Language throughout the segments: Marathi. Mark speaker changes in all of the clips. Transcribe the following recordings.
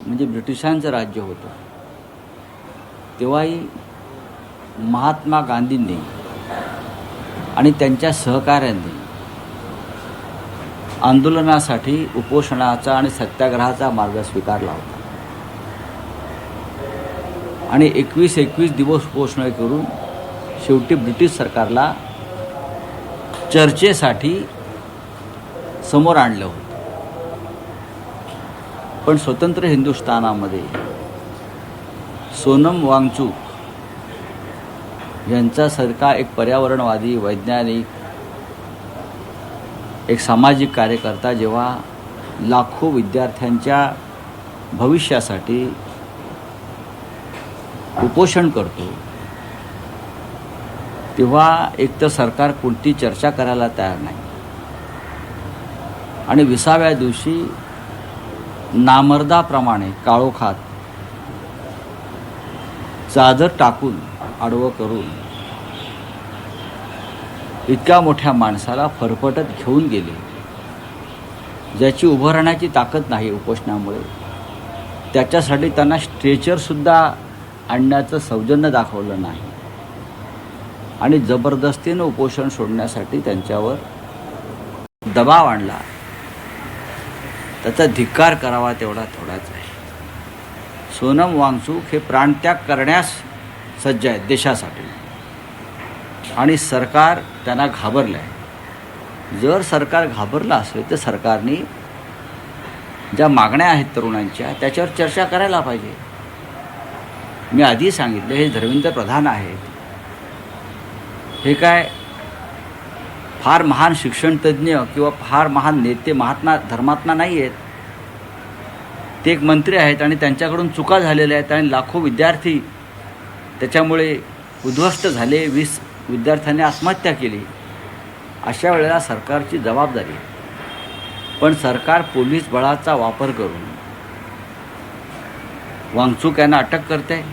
Speaker 1: म्हणजे ब्रिटिशांचं राज्य होतं, तेव्हाही महात्मा गांधींनी आणि त्यांच्या सहकाऱ्यांनी आंदोलनासाठी उपोषणाचा आणि सत्याग्रहाचा मार्ग स्वीकारला होता आणि 21 दिवस उपोषण करून शेवटी ब्रिटिश सरकारला चर्चेसाठी समोर आणलं होतं. पण स्वतंत्र हिंदुस्थानामध्ये सोनम वांगचुक यांच्यासारखा एक पर्यावरणवादी, वैज्ञानिक, एक सामाजिक कार्यकर्ता जेव्हा लाखो विद्यार्थ्यांच्या भविष्यासाठी उपोषण करतो, तेव्हा एक तर सरकार कोणती चर्चा करायला तयार नाही आणि 20व्या दिवशी नामर्दाप्रमाणे काळोखात चादर टाकून आडवं करून इतक्या मोठ्या माणसाला फरफटत घेऊन गेले, ज्याची उभं राहण्याची ताकद नाही उपोषणामुळे. त्याच्यासाठी त्यांना स्ट्रेचरसुद्धा आणण्याचं सौजन्य दाखवलं नाही आणि जबरदस्तीनं उपोषण सोडण्यासाठी त्यांच्यावर दबाव आणला. त्याचा धिक्कार करावा तेवढा थोडाच आहे. सोनम वांगचुक हे प्राणत्याग करण्यास सज्ज आहेत देशासाठी आणि सरकार त्यांना घाबरलं आहे. जर सरकार घाबरलं असेल तर सरकारने ज्या मागण्या आहेत तरुणांच्या त्याच्यावर चर्चा करायला पाहिजे. मी आधी सांगितलं, हे धर्मेंद्र प्रधान आहेत, हे काय फार महान शिक्षणतज्ज्ञ किंवा फार महान नेते, महात्मा धर्मात्मा नाही आहेत. ते एक मंत्री आहेत आणि त्यांच्याकडून चुका झालेल्या आहेत आणि लाखो विद्यार्थी त्याच्यामुळे उद्ध्वस्त झाले. 20 विद्यार्थ्यांनी आत्महत्या केली. अशा वेळेला सरकारची जबाबदारी आहे. पण सरकार पोलीस बळाचा वापर करून वांगचुक यांना अटक करते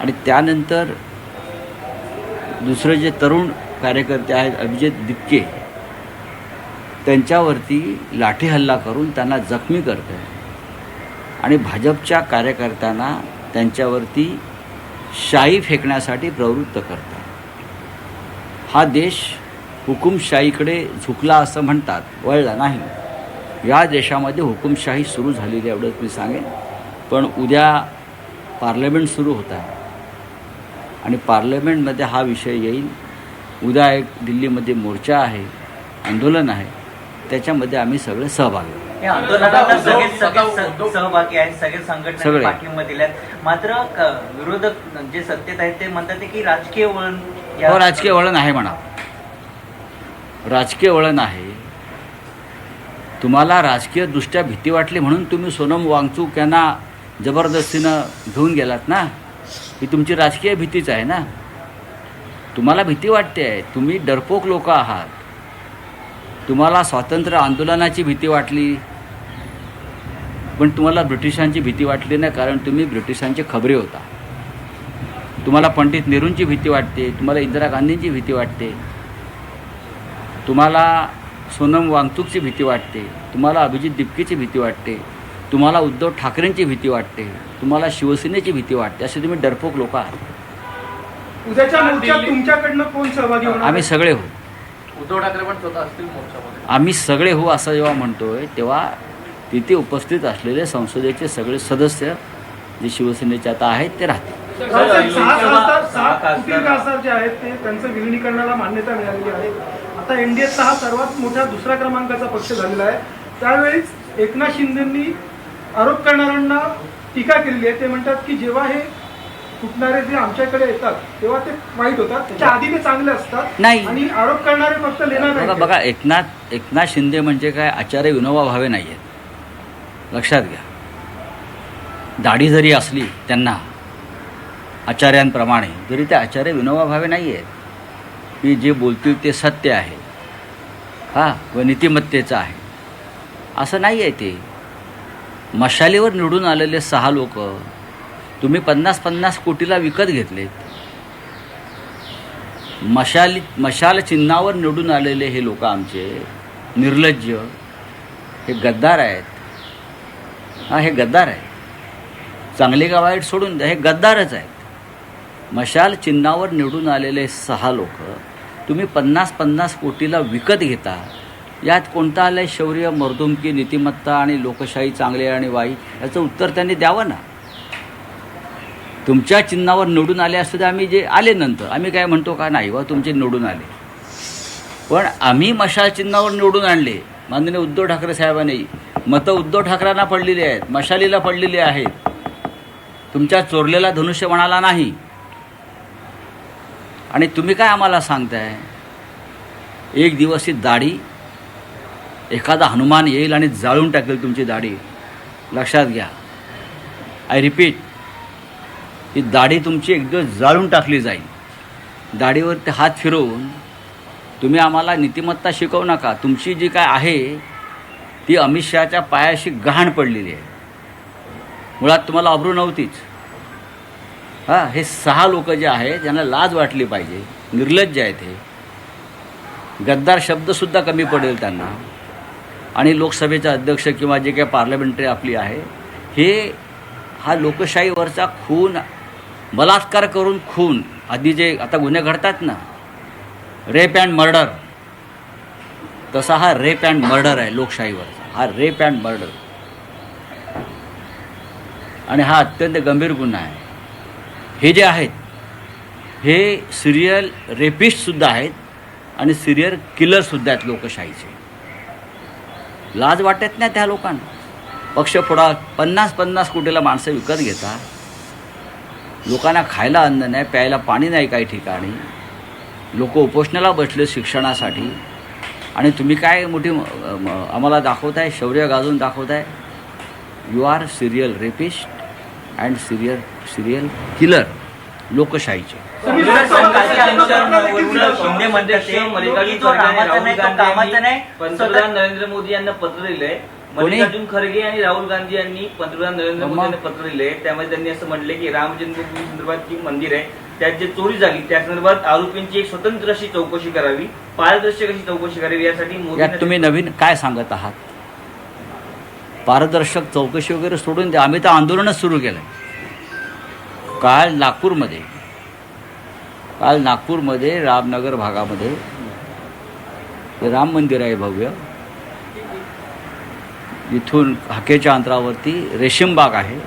Speaker 1: आणि त्यानंतर दुसरे जे तरुण कार्यकर्ते आहेत अभिजित दिपके, त्यांच्यावरती लाठी हल्ला करून त्यांना जखमी करते आणि भाजपच्या कार्यकर्त्यांना त्यांच्यावरती शाई फेकण्यासाठी प्रवृत्त करतात. हा देश हुकुमशाहीकडे झुकला असं म्हणतात, वळला नाही. या देशामध्ये हुकुमशाही सुरू झालेली आहे एवढंच मी सांगेन. पण उद्या पार्लमेंट सुरू होत आहे आणि पार्लमेंटमध्ये हा विषय येईल. उद्या एक दिल्लीमध्ये मोर्चा आहे, आंदोलन आहे, त्याच्यामध्ये आम्ही सगळे सहभागी आहोत.
Speaker 2: या आंदोलनाला सगळे सहभागी आहेत, सगळे संघटना पाठिंबा दिल्यात. मात्र विरोधक जे सत्तेत आहेत ते म्हणतात की राजकीय वळण.
Speaker 1: राजकीय वळण आहे म्हणा, राजकीय वळण आहे. तुम्हाला राजकीय दृष्ट्या भीती वाटली म्हणून तुम्ही सोनम वांगचुक यांना जबरदस्तीनं घेऊन गेलात ना. ही तुमची राजकीय भीतीच आहे ना. तुम्हाला भीती वाटते आहे, तुम्ही डरपोक लोक आहात. तुम्हाला स्वातंत्र्य आंदोलनाची भीती वाटली, पण तुम्हाला ब्रिटिशांची भीती वाटली नाही, कारण तुम्ही ब्रिटिशांचे खबरे होता. तुम्हाला पंडित नेहरूंची भीती वाटते, तुम्हाला इंदिरा गांधींची भीती वाटते, तुम्हाला सोनम वांगचुकची भीती वाटते, तुम्हाला अभिजित दिपकेची भीती वाटते, तुम्हाला उद्धव ठाकरेंची भीती वाटते, तुम्हाला शिवसेनेची भीती वाटते. असे तुम्ही डरपोक लोक आहात.
Speaker 3: उद्याच्या मोर्चात तुमच्याकडनं कोण सहभागी होणार?
Speaker 1: आम्ही सगळे हो.
Speaker 4: उद्धव ठाकरे पण स्वतः असतील मोर्चामध्ये.
Speaker 1: आम्ही सगळे हो असं जेव्हा म्हणतोय तेव्हा तिथे उपस्थित असलेले संसदेचे सगळे सदस्य जे शिवसेनेचे आता आहेत ते राहतील.
Speaker 3: 6 खासदार जे आहेत ते त्यांचं विलिनीकरणाला मान्यता मिळालेली आहे. आता एनडीएचा हा सर्वात मोठा दुसऱ्या क्रमांकाचा पक्ष झालेला आहे. त्यावेळीच एकनाथ शिंदेंनी आरोप करणाऱ्यांना टीका केलेली आहे. ते म्हणतात की जेव्हा हे फुटणारे जे आमच्याकडे येतात तेव्हा ते वाईट होतात, त्याच्या आधी ते चांगले असतात
Speaker 1: नाही.
Speaker 3: आणि आरोप करणारे फक्त लेणार.
Speaker 1: बघा, एकनाथ शिंदे म्हणजे काय आचार्य विनोबा भावे नाही आहेत, लक्षात घ्या. दाढी जरी असली त्यांना आचार्यांप्रमाणे, जरी ते आचार्य विनोबा भावे नाही आहेत की जे बोलतील ते सत्य आहे व नीतिमत्तेचं आहे, असं नाही आहे. ते मशालीवर निवडून आलेले 6 लोक तुम्ही 50-50 कोटीला विकत घेतलेत. मशाल चिन्हावर निवडून आलेले हे लोक आमचे निर्लज्ज, हे गद्दार आहेत. हा, हे गद्दार आहे. चांगले का वाईट सोडून द्या, हे गद्दारच आहेत. मशाल चिन्हावर निवडून आलेले 6 लोक तुम्ही 50-50 कोटीला विकत घेता. यात कोणतं आलं आहे शौर्य, मर्दुमकी, नीतिमत्ता आणि लोकशाही चांगले आणि वाईट? याचं उत्तर त्यांनी द्यावं ना. तुमच्या चिन्हावर निवडून आले असते तर आम्ही जे आले नंतर आम्ही काय म्हणतो का नाही वा तुमचे निवडून आले, पण आम्ही मशाल चिन्हावर निवडून आणले. माननीय उद्धव ठाकरे साहेबांनी मतं उद्धव ठाकरेंना पडलेली आहेत, मशालीला पडलेली आहेत. तुमच्या चोरलेला धनुष्यबाणाला नाही. आणि तुम्ही काय आम्हाला सांगताय? एक दिवस ही दाढी, एखादा हनुमान येईल आणि जाळून टाकेल तुमची दाढी. लक्षात घ्या. आय रिपीट, ही दाढी तुमची एक दिवस जाळून टाकली जाईल. दाढीवरती हात फिरवून तुम्ही आम्हाला नीतिमत्ता शिकवू नका. तुमची जी काय आहे ती अमित शहाच्या पायाशी गहाण पडलेली आहे. मुळात तुम्हाला अब्रू नव्हतीच. हां, हे 6 लोक जे आहेत त्यांना लाज वाटली पाहिजे. निर्लज्ज आहेत हे. गद्दार शब्दसुद्धा कमी पडेल त्यांना. आणि लोकसभेचा अध्यक्ष किंवा जे काही पार्लमेंटरी आपली आहे, हे हा लोकशाहीवरचा खून, बलात्कार करून खून, आधी जे आता गुन्हे घडतात ना, रेप अँड मर्डर, तसा हा रेप अँड मर्डर आहे लोकशाहीवरचा. हा रेप अँड मर्डर, आणि हा अत्यंत गंभीर गुन्हा आहे. हे जे आहेत हे सिरियल रेपिस्टसुद्धा आहेत आणि सिरियल किलरसुद्धा आहेत लोकशाहीचे. लाज वाटत नाही त्या लोकांना. पक्ष फोडा, 50-50 कोटीला माणसं विकत घेता. लोकांना खायला अन्न नाही, प्यायला पाणी नाही काही ठिकाणी. लोक उपोषणाला बसले शिक्षणासाठी, आणि तुम्ही काय मोठी आम्हाला दाखवताय, शौर्य गाजवून दाखवताय. You are serial rapist and serial killer लोकशाहीचे.
Speaker 2: शिंदे म्हणतात ते
Speaker 4: मल्लिकार्जुन
Speaker 2: तो
Speaker 4: खरगे आणि
Speaker 2: रामाचा
Speaker 4: राहुल
Speaker 2: नाही, तो
Speaker 4: गांधी
Speaker 2: कामाचा
Speaker 4: यांनी
Speaker 2: नाही.
Speaker 4: पंतप्रधान नरेंद्र मोदी यांना पत्र दिलंय. मल्लिकार्जुन खरगे आणि राहुल गांधी यांनी पंतप्रधान नरेंद्र मोदी यांना पत्र दिले. त्यामध्ये त्यांनी असं म्हटले की राम जन्मभूमी संदर्भात जी मंदिर आहे त्यात जे चोरी झाली त्या संदर्भात आरोपींची एक स्वतंत्र अशी चौकशी करावी, पारदर्शक अशी चौकशी करावी. यासाठी
Speaker 1: यात तुम्ही नवीन काय सांगत आहात? पारदर्शक चौकशी वगैरे सोडून द्या. आम्ही तर आंदोलनच सुरू केलं. काल नागपूरमध्ये रामनगर भागामध्ये ते राम मंदिर आहे भव्य. इथून हाकेच्या अंतरावरती रेशीमबाग आहे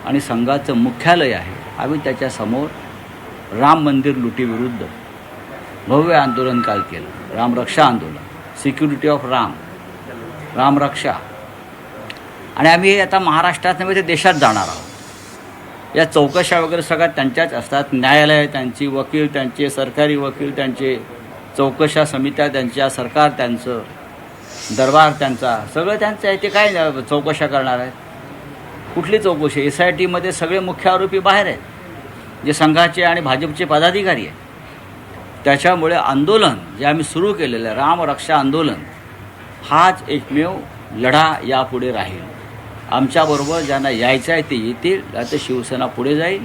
Speaker 1: आणि संघाचं मुख्यालय आहे. आम्ही त्याच्यासमोर राम मंदिर लुटीविरुद्ध भव्य आंदोलन काल केलं. रामरक्षा आंदोलन, सिक्युरिटी ऑफ रामरक्षा. आणि आम्ही आता महाराष्ट्रात नव्हे तर देशात जाणार आहोत. या चौकशा वगैरे सगळ्या त्यांच्याच असतात. न्यायालय त्यांची, वकील त्यांचे, सरकारी वकील त्यांचे, चौकशा समित्या त्यांच्या, सरकार त्यांचं, दरबार त्यांचा, सगळं त्यांचं आहे. ते काय चौकशा करणार आहेत? कुठली चौकशी? SITमध्ये सगळे मुख्य आरोपी बाहेर आहेत, जे संघाचे आणि भाजपचे पदाधिकारी आहेत. त्याच्यामुळे आंदोलन जे आम्ही सुरू केलेलं आहे, रामरक्षा आंदोलन, हाच एकमेव लढा यापुढे राहील. आमच्याबरोबर ज्यांना यायचं आहे ते येतील, आता शिवसेना पुढे जाईल.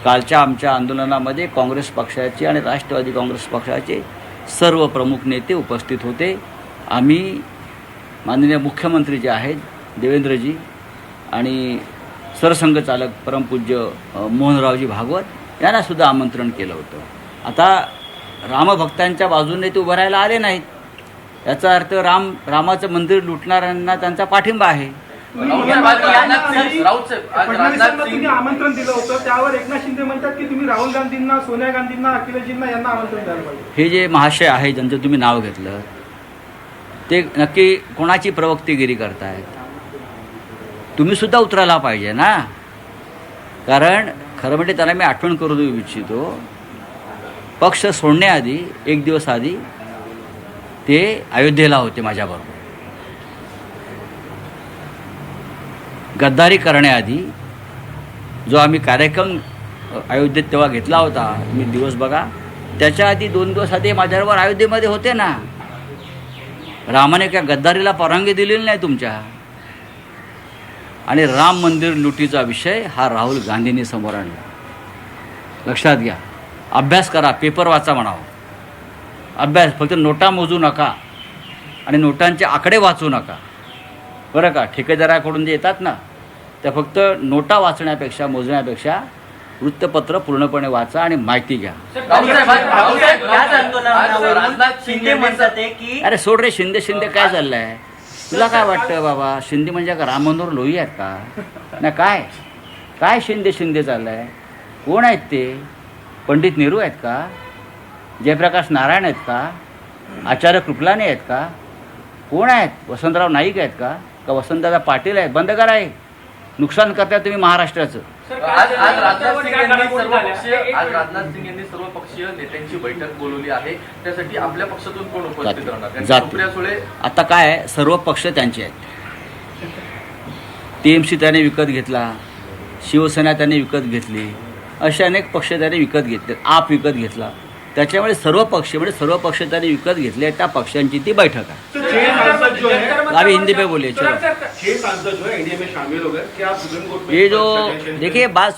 Speaker 1: कालच्या आमच्या आंदोलनामध्ये काँग्रेस पक्षाचे आणि राष्ट्रवादी काँग्रेस पक्षाचे सर्व प्रमुख नेते उपस्थित होते. आम्ही माननीय मुख्यमंत्री जे आहेत देवेंद्रजी आणि सरसंघचालक परमपूज्य मोहनरावजी भागवत यांनासुद्धा आमंत्रण केलं होतं. आता रामभक्तांच्या बाजूने ते उभं राहायला आले नाहीत. याचा अर्थ रामाचं मंदिर लुटणाऱ्यांना त्यांचा पाठिंबा आहे.
Speaker 3: फडणवीसांना तुम्ही आमंत्रण दिलं होतं, त्यावर एकनाथ शिंदे म्हणतात की तुम्ही राहुल गांधींना, सोनिया गांधींना, अखिलेशजींना यांना आमंत्रण द्यायला पाहिजे.
Speaker 1: हे जे महाशय आहे ज्यांचं तुम्ही नाव घेतलं ते नक्की कोणाची प्रवक्तेगिरी करतायत? तुम्ही सुद्धा उतरायला पाहिजे ना. कारण खरं म्हणजे त्यांना मी आठवण करू देऊ इच्छितो, पक्ष सोडण्याआधी 1 दिवस आधी ते अयोध्येला होते माझ्याबरोबर. गद्दारी करण्याआधी जो आम्ही कार्यक्रम अयोध्येत तेव्हा घेतला होता, मी दिवस बघा, त्याच्या आधी 2 दिवस आधी माझ्याबरोबर अयोध्येमध्ये होते ना. रामाने त्या गद्दारीला परवानगी दिलेली नाही तुमच्या. आणि राम मंदिर लुटीचा विषय हा राहुल गांधींनी समोर आणला. लक्षात घ्या. अभ्यास करा, पेपर वाचा म्हणावं. अभ्यास, फक्त नोटा मोजू नका आणि नोटांचे आकडे वाचू नका, बरं का. ठेकेदाराकडून जे येतात ना त्या फक्त नोटा वाचण्यापेक्षा मोजण्यापेक्षा वृत्तपत्र पूर्णपणे वाचा आणि माहिती घ्या.
Speaker 2: याच आंदोलनावरून शिंदे म्हणतात की
Speaker 1: अरे सोड रे, शिंदे काय चाललंय? तुला काय वाटतं बाबा? शिंदे म्हणजे का राम मनोहर लोही आहेत का? ना काय शिंदे चाललंय? कोण आहेत ते? पंडित नेहरू आहेत का? जयप्रकाश नारायण आहेत का? आचार्य कृपलानी आहेत का? कोण आहेत? वसंतराव नाईक आहेत का वसंतदादा पाटील आहेत? बंद करा हे नुकसान करताय तुम्ही महाराष्ट्राचं.
Speaker 5: आज राजनाथ सिंग यांनी सर्वपक्षीय नेत्यांची बैठक बोलवली आहे. त्यासाठी आपल्या पक्षातून कोण उपस्थित राहणार? सुप्रिया सुळे.
Speaker 1: आता काय आहे, सर्व पक्ष त्यांचे आहेत. TMC त्याने विकत घेतला, शिवसेना त्याने विकत घेतली, असे अनेक पक्ष त्याने विकत घेतले, आप विकत घेतला. त्याच्यामुळे सर्व पक्ष त्याने विकत घेतले. त्या पक्षांची ती बैठक आहे. अभी हिंदी पे बोलिए चलो.
Speaker 6: छह सांसद जो है इंडिया में शामिल हो गए, क्या सुप्रीम कोर्ट में
Speaker 1: ये जो देखिए बात